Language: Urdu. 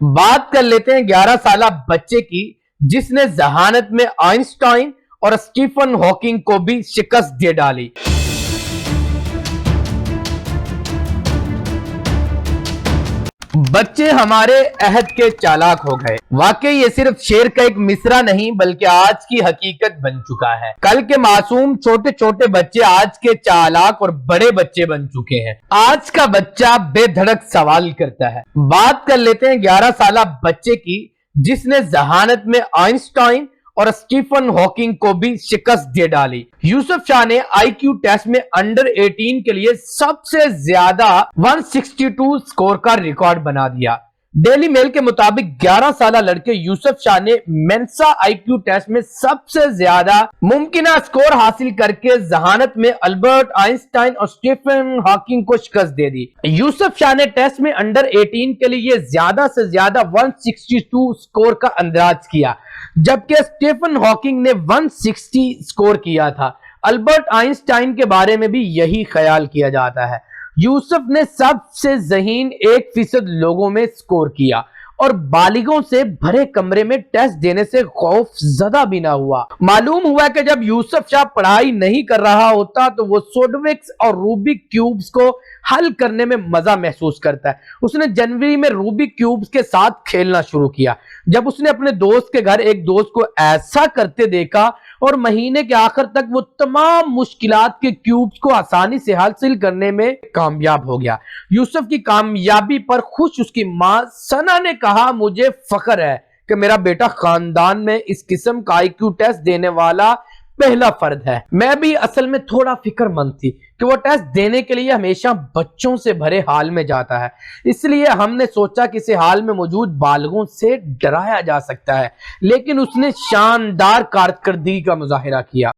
بات کر لیتے ہیں 11 سالہ بچے کی جس نے ذہانت میں آئنسٹائن اور اسٹیفن ہاکنگ کو بھی شکست دے ڈالی۔ بچے ہمارے عہد کے چالاک ہو گئے۔ واقعی یہ صرف شعر کا ایک مصرع نہیں بلکہ آج کی حقیقت بن چکا ہے۔ کل کے معصوم چھوٹے چھوٹے بچے آج کے چالاک اور بڑے بچے بن چکے ہیں۔ آج کا بچہ بے دھڑک سوال کرتا ہے۔ بات کر لیتے ہیں 11 سالہ بچے کی جس نے ذہانت میں آئنسٹائن اور اسٹیفن ہاکنگ کو بھی شکست دے ڈالی۔ یوسف شاہ نے آئی کیو ٹیسٹ میں انڈر 18 کے لیے سب سے زیادہ 162 سکور کا ریکارڈ بنا دیا۔ ڈیلی میل کے مطابق 11 سالہ لڑکے یوسف شاہ نے مینسا آئی کیو ٹیسٹ میں سب سے زیادہ ممکنہ سکور حاصل کر کے ذہانت میں البرٹ آئنسٹائن اور اسٹیفن ہاکنگ کو شکست دے دی۔ یوسف شاہ نے ٹیسٹ میں انڈر 18 کے لیے زیادہ سے زیادہ 162 سکور کا اندراج کیا، جبکہ اسٹیفن ہاکنگ نے 160 سکور کیا تھا۔ البرٹ آئنسٹائن کے بارے میں بھی یہی خیال کیا جاتا ہے۔ یوسف نے سب سے ذہین 1% لوگوں میں سکور کیا اور بالغوں سے بھرے کمرے میں ٹیسٹ دینے سے خوف زدہ بھی نہ ہوا۔ معلوم ہوا کہ جب یوسف شاہ پڑھائی نہیں کر رہا ہوتا تو وہ سوڈوکس اور روبک کیوبز کو حل کرنے میں مزہ محسوس کرتا ہے۔ اس نے جنوری میں روبک کیوبز کے ساتھ کھیلنا شروع کیا۔ جب اس نے اپنے دوست کے گھر ایک دوست کو ایسا کرتے دیکھا اور مہینے کے آخر تک وہ تمام مشکلات کے کیوبز کو آسانی سے حاصل کرنے میں کامیاب ہو گیا۔ یوسف کی کامیابی پر خوش اس کی ماں ثنا نے کہا، مجھے فخر ہے کہ میرا بیٹا خاندان میں اس قسم کا آئی کیو ٹیسٹ دینے والا پہلا فرد ہے۔ میں بھی اصل میں تھوڑا فکر مند تھی کہ وہ ٹیسٹ دینے کے لیے ہمیشہ بچوں سے بھرے حال میں جاتا ہے، اس لیے ہم نے سوچا کہ اسے حال میں موجود بالغوں سے ڈرایا جا سکتا ہے، لیکن اس نے شاندار کارکردگی کا مظاہرہ کیا۔